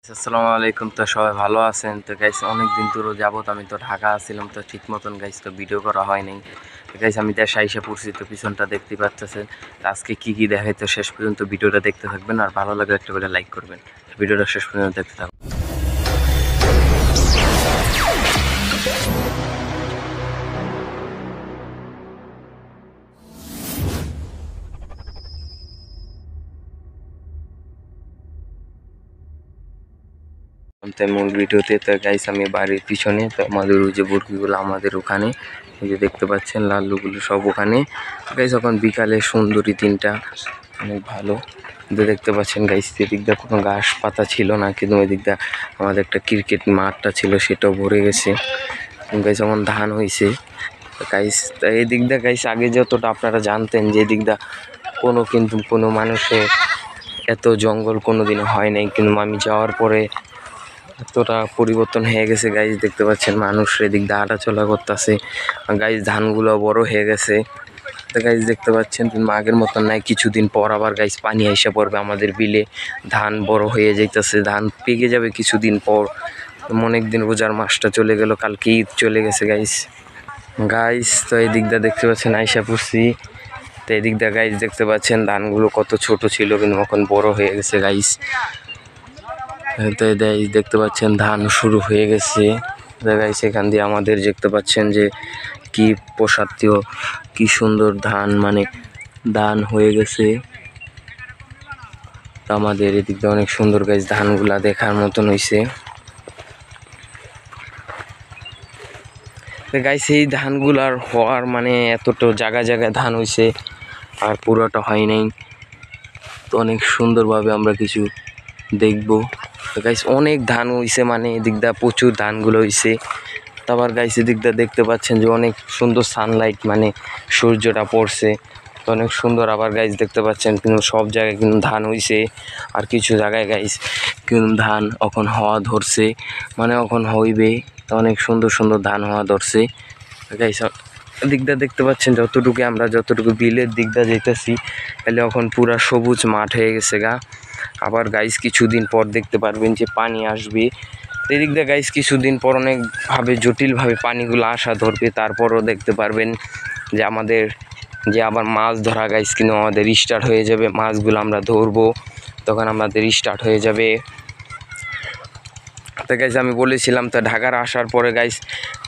আসসালামু আলাইকুম। তো সবাই ভালো আছেন? তো গাইস অনেক দিন ধরে যাবত আমি তো ঢাকা আসছিলাম, তো ঠিক মতন গাইস তো ভিডিও করা হয় নাই। তো গাইস আমি দেশে আইসা পড়ছি, তো পিছনটা দেখতে পাচ্ছেন। তো আজকে কি কি দেখাই, তো শেষ পর্যন্ত ভিডিওটা দেখতে থাকবেন, আর ভালো লাগলে একটা করে লাইক করবেন। ভিডিওটা শেষ পর্যন্ত দেখতে থাকবেন। মূল ভিডিওতে তো গাইস আমি বাড়ির পিছনে, তো আমাদের ওই যে মুরগিগুলো আমাদের ওখানে, এই যে দেখতে পাচ্ছেন লাল্লুগুলো সব ওখানে। গাইস এখন বিকালে সুন্দরী তিনটা, অনেক ভালো। দেখতে পাচ্ছেন গাইস এদিক দিয়ে কোনো ঘাস পাতা ছিল না, কিন্তু ওই দিকটা আমাদের একটা ক্রিকেট মাঠটা ছিল, সেটাও ভরে গেছে। গাইস এখন ধান হয়েছে গাইস। এই দিক দিয়ে গাইস আগে যতটা আপনারা জানতেন যে দিক দিয়ে কোনো মানুষের এত জঙ্গল কোনোদিনও হয় নাই, কিন্তু আমি যাওয়ার পরে এতটা পরিবর্তন হয়ে গেছে গাইজ। দেখতে পাচ্ছেন মানুষ এদিক দিয়ে হাঁটাচলা করতেছে। গাইজ ধানগুলো বড় হয়ে গেছে, তো গাইজ দেখতে পাচ্ছেন আগের মতন নাই। কিছুদিন পর আবার গাইজ পানি আইসা পড়বে আমাদের বিলে, ধান বড় হয়ে যাইতেছে, ধান পেকে যাবে কিছুদিন পর। অনেক দিন রোজার মাসটা চলে গেল, কালকে ঈদ চলে গেছে গাইজ। তো এই দিক দিয়ে দেখতে পাচ্ছেন আইসা পড়ছি। তো এদিক দিয়ে গাইজ দেখতে পাচ্ছেন ধানগুলো কত ছোট ছিল, কিন্তু এখন বড় হয়ে গেছে গাইজ। তো দেখতে পাচ্ছেন ধান শুরু হয়ে গেছে গাইস। সেখান দিয়ে আমাদের দেখতে পাচ্ছেন যে কি প্রসাদীয়, কি সুন্দর ধান, মানে ধান হয়ে গেছে। তো আমাদের এদিক দিয়ে অনেক সুন্দর গাইস, ধানগুলা দেখার মতন হয়েছে। গাইস এই ধানগুলার হওয়ার মানে এতটা জায়গায় জায়গায় ধান হয়েছে, আর পুরোটা হয় নাই। তো অনেক সুন্দরভাবে আমরা কিছু দেখবো। তো গাইস অনেক ধান হইছে, মানে এদিক দিয়ে প্রচুর ধানগুলো হইছে। তারপর গাইস এদিক দিয়ে দেখতে পাচ্ছেন যে অনেক সুন্দর সানলাইট, মানে সূর্যটা পড়ছে, তো অনেক সুন্দর। আবার গাইস দেখতে পাচ্ছেন কিন্তু সব জায়গায় কিন্তু ধান হইছে, আর কিছু জায়গায় গাইস কিন্তু ধান এখন হওয়া ধরছে, মানে এখন হইবে। তো অনেক সুন্দর সুন্দর ধান হওয়া ধরছে গাইস। দিক দিয়ে দেখতে পাচ্ছেন যতটুকু বিলের দিক দিয়ে যেতেছি, তাহলে এখন পুরা সবুজ মাঠ হয়ে গেছে গা। আবার গাইস কিছুদিন পর দেখতে পারবেন যে পানি আসবে। এদিক দিয়ে গাইস কিছুদিন পর অনেকভাবে জটিলভাবে পানিগুলো আসা ধরবে। তারপরও দেখতে পারবেন যে আমাদের যে আবার মাছ ধরা গাইস কিন্তু আমাদের স্টার্ট হয়ে যাবে। মাছগুলো আমরা ধরবো, তখন আমাদের স্টার্ট হয়ে যাবে। তো গাইস আমি বলেছিলাম, তো ঢাকার আসার পরে গাইস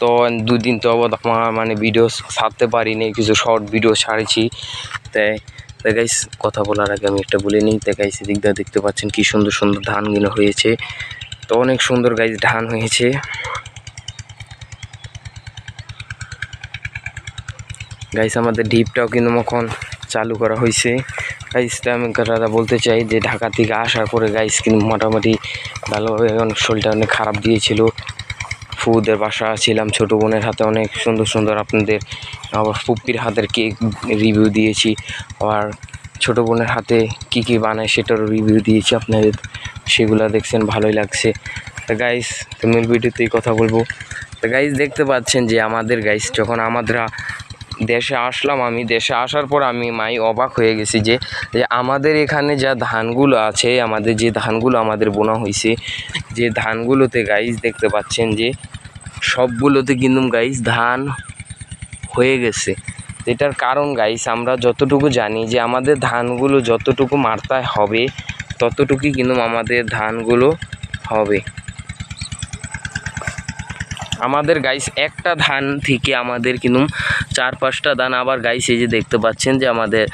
তো দুদিন তো আমার মানে ভিডিও ছাড়তে পারিনি, কিছু শর্ট ভিডিও ছাড়ছি। তাই গাইস কথা বলার আগে আমি একটা বলে নিই। তাই গাইস এদিক দিয়ে দেখতে পাচ্ছেন কি সুন্দর সুন্দর ধানগুলো হয়েছে, তো অনেক সুন্দর গাইস ধান হয়েছে। গাইস আমাদের ডিপটাও কিন্তু এখন চালু করা হয়েছে গাইস। আমি কথাটা বলতে চাই যে ঢাকা থেকে আসার পরে গাইস কিন্তু মোটামুটি ভালোভাবে অনেক শরীরটা অনেক খারাপ দিয়েছিল। ফুদের বাসা ছিলাম, ছোটো বোনের হাতে অনেক সুন্দর সুন্দর আপনাদের, আবার ফুপির হাতের কেক রিভিউ দিয়েছি, আবার ছোটো বোনের হাতে কি কি বানায় সেটারও রিভিউ দিয়েছি আপনাদের, সেগুলো দেখছেন, ভালোই লাগছে। তো গাইস তো মূল ভিডিওতেই কথা বলবো। তো গাইস দেখতে পাচ্ছেন যে আমাদের গাইস যখন আমরা দেশে আসলাম, আমি দেশে আসার পর আমি অবাক হয়ে গেছি যে আমাদের এখানে যা ধানগুলো আছে, আমাদের যে ধানগুলো আমাদের বোনা হয়েছে, যে ধানগুলোতে গাইস দেখতে পাচ্ছেন যে সবগুলোতে কিন্তু গাইস ধান হয়ে গেছে। এটার কারণ গাইস আমরা যতটুকু জানি যে আমাদের ধানগুলো যতটুকু মাত্রায় হবে ততটুকুই কিন্তু আমাদের ধানগুলো হবে। আমাদের গাইস একটা ধান থেকে আমাদের কিন্তু 4-5টা ধান। আবার গাইস এই যে দেখতে পাচ্ছেন যে আমাদের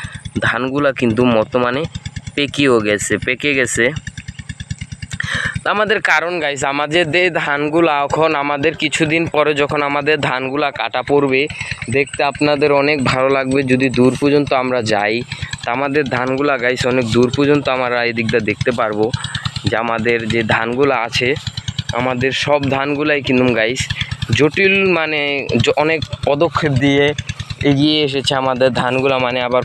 ধানগুলা কিন্তু বর্তমানে পেকে গেছে। আমাদের কারণ গাইস আমাদের যে ধানগুলা এখন আমাদের কিছুদিন পরে যখন আমাদের ধানগুলা কাটা পড়বে, দেখতে আপনাদের অনেক ভালো লাগবে। যদি দূর পর্যন্ত আমরা যাই, তা আমাদের ধানগুলা গাইস অনেক দূর পর্যন্ত আমরা এই দিকটা দেখতে পারবো যে আমাদের যে ধানগুলো আছে, আমাদের সব ধানগুলাই কিন্তু গাইস জটিল, মানে অনেক পদক্ষেপ দিয়ে এগিয়ে এসেছে আমাদের ধানগুলা। মানে আবার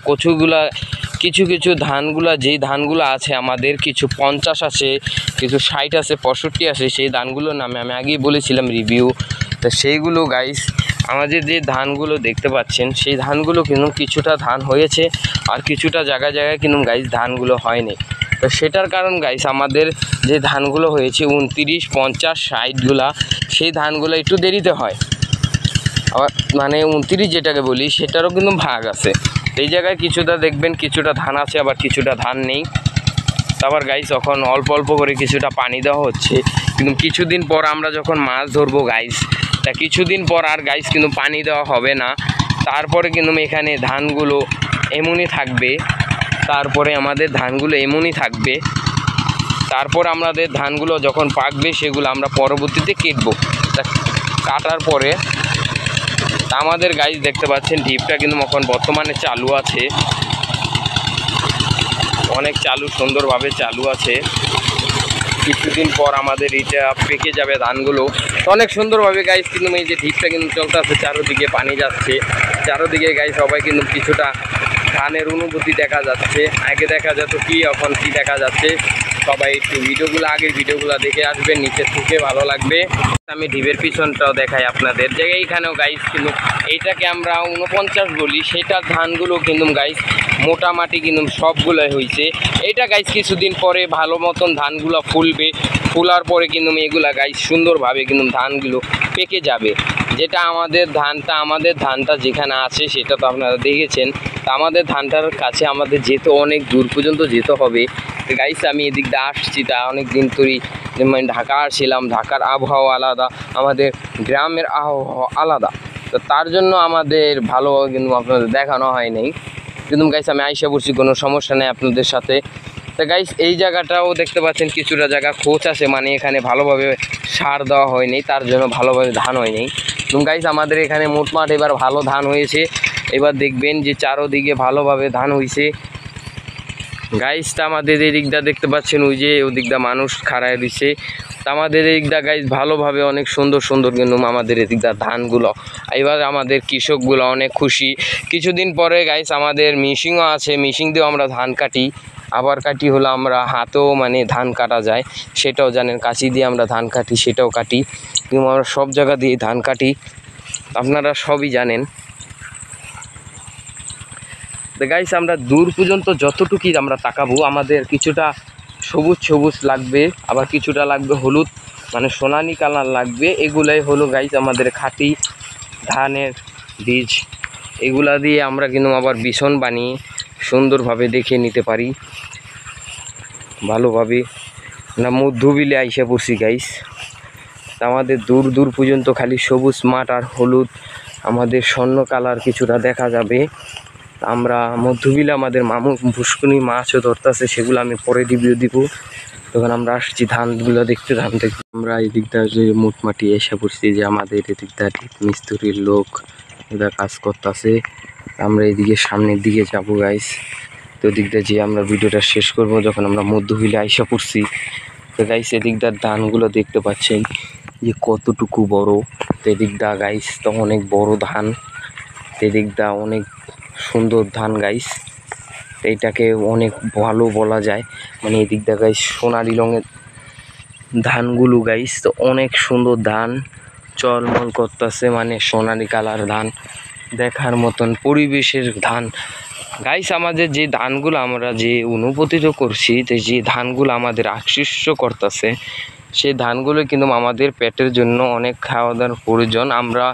কিছু ধানগুলা, যেই ধানগুলো আছে আমাদের, কিছু 50 আছে, কিছু 60 আছে, 65 আছে, সেই ধানগুলোর নামে আমি আগেই বলেছিলাম রিভিউ। তো সেইগুলো গাইস আমাদের যে ধানগুলো দেখতে পাচ্ছেন, সেই ধানগুলো কিন্তু কিছুটা ধান হয়েছে, আর কিছুটা জায়গায় কিন্তু গাইস ধানগুলো হয়নি। তো তো সেটার কারণ গাইস আমাদের যে ধানগুলো হয়েছে 29, 50, 60গুলা, সেই ধানগুলো একটু দেরিতে হয়। আবার মানে 29 যেটাকে বলি সেটারও কিন্তু ভাগ আছে। এই জায়গায় কিছুটা দেখবেন কিছুটা ধান আছে, আবার কিছুটা ধান নেই। আবার গাইস যখন অল্প অল্প করে কিছুটা পানি দেওয়া হচ্ছে, কিন্তু কিছুদিন পর আমরা যখন মাছ ধরবো গাইস, তা কিছুদিন পর আর গাইস কিন্তু পানি দেওয়া হবে না। তারপরে কিন্তু এখানে ধানগুলো এমনই থাকবে, তারপরে আমাদের ধানগুলো এমনই থাকবে। তারপর আমাদের ধানগুলো যখন পাকবে সেগুলো আমরা পরবর্তীতে কেটবো। তা কাটার পরে আমাদের গাইস দেখতে পাচ্ছেন ডিপটা কিন্তু এখন বর্তমানে চালু আছে, অনেক চালু, সুন্দরভাবে চালু আছে। কিছুদিন পর আমাদের এটা পেকে যাবে ধানগুলো, অনেক সুন্দরভাবে গাইস কিন্তু এই যে ঢিপটা কিন্তু চলতে আছে, চারোদিকে পানি যাচ্ছে, চারোদিকে গাইস সবাই কিন্তু কিছুটা ধানের অনুভূতি দেখা যাচ্ছে। আগে দেখা যেত কি, এখন কি দেখা যাচ্ছে, সবাই একটু ভিডিওগুলো, আগের ভিডিওগুলো দেখে আসবেন, নিচে থেকে ভালো লাগবে। আমি ঢিপের পিছনটাও দেখাই আপনাদের, যে এইখানেও গাইস কিন্তু এইটাকে আমরা 49 বলি, সেটার ধানগুলো কিন্তু গাইস মোটামুটি কিন্তু সবগুলোই হয়েছে। এটা গাইস কিছুদিন পরে ভালো মতন ধানগুলো ফুলবে, ফোলার পরে কিন্তু এগুলা গাইস সুন্দরভাবে কিন্তু ধানগুলো পেকে যাবে। যেটা আমাদের ধানটা যেখানে আছে সেটা তো আপনারা দেখেছেন। তা আমাদের ধানটার কাছে আমাদের যেতে অনেক দূর পর্যন্ত যেতে হবে। গাইস আমি এদিক দিয়ে আসছি, তা অনেক দিন ধরেই মানে ঢাকা আসছিলাম, ঢাকার আবহাওয়া আলাদা, আমাদের গ্রামের আবহাওয়া আলাদা। তো তার জন্য আমাদের ভালোভাবে কিন্তু আপনাদের দেখানো হয় নাই, কিন্তু গাইস আমি আইসা পড়ছি, কোনো সমস্যা নেই আপনাদের সাথে। তো গাইস এই জায়গাটাও দেখতে পাচ্ছেন কিছুটা জায়গা খোঁচ আছে, মানে এখানে ভালোভাবে সার দেওয়া হয়নি, তার জন্য ভালোভাবে ধান হয়নি। এবং গাইস আমাদের এখানে মোটমাট এবার ভালো ধান হয়েছে। এবার দেখবেন যে চারোদিকে ভালোভাবে ধান হয়েছে গাইস। তা আমাদের এই দিকটা দেখতে পাচ্ছেন, ওই যে ওই দিকটা মানুষ খাড়ায় দিচ্ছে। তা আমাদের এই দিকটা গাইস ভালোভাবে অনেক সুন্দর সুন্দর কিন্তু আমাদের এই দিকটা ধানগুলো, এবার আমাদের কৃষকগুলো অনেক খুশি। কিছুদিন পরে গাইস আমাদের মেশিনও আছে, মেশিন দিয়েও আমরা ধান কাটি, আবার কাটি হলো আমরা হাতেও মানে ধান কাটা যায়, সেটাও জানেন, কাঁচি দিয়ে আমরা ধান কাটি, সেটাও কাটি, কিন্তু আমরা সব জায়গা দিয়ে ধান কাটি, আপনারা সবই জানেন। তো গাইস আমরা দূর পর্যন্ত যতটুকুই আমরা তাকাবো, আমাদের কিছুটা সবুজ সবুজ লাগবে, আবার কিছুটা লাগবে হলুদ, মানে সোনালি কালার লাগবে। এগুলাই হলো গাইস আমাদের খাঁটি ধানের বীজ। এগুলা দিয়ে আমরা কিন্তু আবার বিছন বানিয়ে সুন্দরভাবে দেখে নিতে পারি ভালোভাবে। না মধ্যবিলে আইসা পড়ছি গাইস, আমাদের দূর দূর পর্যন্ত খালি সবুজ মাঠ আর হলুদ, আমাদের স্বর্ণ কালার কিছুটা দেখা যাবে। আমরা মধ্যবিলে আমাদের মামু পুষ্কুনি মাছও ধরতেছে, সেগুলো আমি পরে রিভিউ দিব। তখন আমরা আসছি ধানগুলো দেখতে, ধান দেখতে। আমরা এই দিকটা যে মোটমাটি এসে পড়ছি, যে আমাদের এদিকটা ঠিক মিস্ত্রির লোক এরা কাজ করতেছে। আমরা এইদিকে সামনের দিকে যাবো গাইস, তো দিকটা যে আমরা ভিডিওটা শেষ করব যখন আমরা মধ্যবিলে আইসা পড়ছি। তো গাইস এদিকটার ধানগুলো দেখতে পাচ্ছেন যে কতটুকু বড়, তো এদিকটা গাইস তো অনেক বড় ধান, এদিকটা অনেক সুন্দর ধান গাইস, এইটাকে অনেক ভালো বলা যায়। মানে এদিকটা গাইস সোনালি রঙের ধানগুলো গাইস, তো অনেক সুন্দর ধান, চলমল করতেছে, মানে সোনালি কালার ধান, দেখার মতন পরিবেশের ধান গাইস। আমাদের যে ধানগুলো আমরা যে অনুভূতিত করছি, যে ধানগুলো আমাদের আকৃষ্ট করতেছে, সেই ধানগুলো কিন্তু আমাদের পেটের জন্য অনেক খাওয়া দাওয়ার প্রয়োজন। আমরা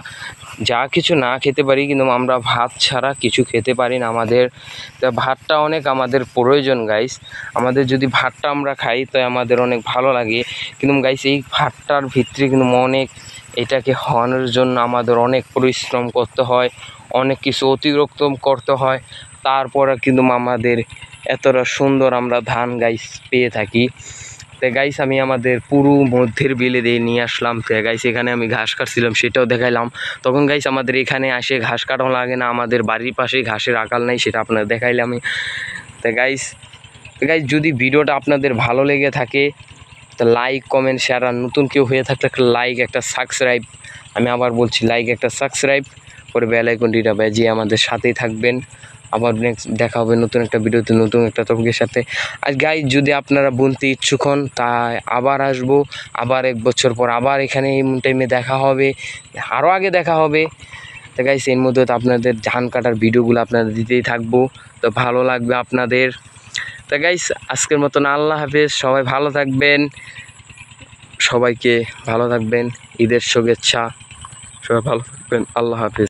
যা কিছু না খেতে পারি, কিন্তু আমরা ভাত ছাড়া কিছু খেতে পারি না। আমাদের ভাতটা অনেক আমাদের প্রয়োজন গাইস। আমাদের যদি ভাতটা আমরা খাই তো আমাদের অনেক ভালো লাগে, কিন্তু গাইস এই ভাতটার ভিতরে কিন্তু অনেক, এটাকে হওয়ানোর জন্য আমাদের অনেক পরিশ্রম করতে হয়, অনেক কিছু অতিরিক্ত করতে হয়, তারপরে কিন্তু আমাদের এতটা সুন্দর আমরা ধান গাইস পেয়ে থাকি। তো গাইস আমি আমাদের পুরো মধ্যের বিলে দিয়ে নিয়ে আসলাম। তো গাইস এখানে আমি ঘাস কাটছিলাম, সেটাও দেখাইলাম। তখন গাইস আমাদের এখানে আসে ঘাস কাটানো লাগে না, আমাদের বাড়ির পাশে ঘাসের আকাল নেই, সেটা আপনাদের দেখাইলাম আমি। তো গাইস যদি ভিডিওটা আপনাদের ভালো লেগে থাকে তো লাইক, কমেন্ট, শেয়ার, আর নতুন কেউ হয়ে থাকলে একটা লাইক, একটা সাবস্ক্রাইব, আমি আবার বলছি লাইক, একটা সাবস্ক্রাইব করে বেল আইকনটিটা বাজিয়ে আমাদের সাথেই থাকবেন। আবার নেক্সট দেখা হবে নতুন একটা ভিডিওতে, নতুন একটা টপিকের সাথে। আর গাইজ যদি আপনারা বুনতে ইচ্ছুক হন তাই আবার আসবো, আবার 1 বছর পর আবার এখানে এই টাইমে দেখা হবে, আরও আগে দেখা হবে। তো গাইজ এর মধ্যে তো আপনাদের ধান কাটার ভিডিওগুলো আপনাদের দিতেই থাকবো, তো ভালো লাগবে আপনাদের। তা গাইস আজকের মতন আল্লাহ হাফেজ, সবাই ভালো থাকবেন, সবাইকে ভালো থাকবেন, ঈদের শুভেচ্ছা, সবাই ভালো থাকবেন, আল্লাহ হাফেজ।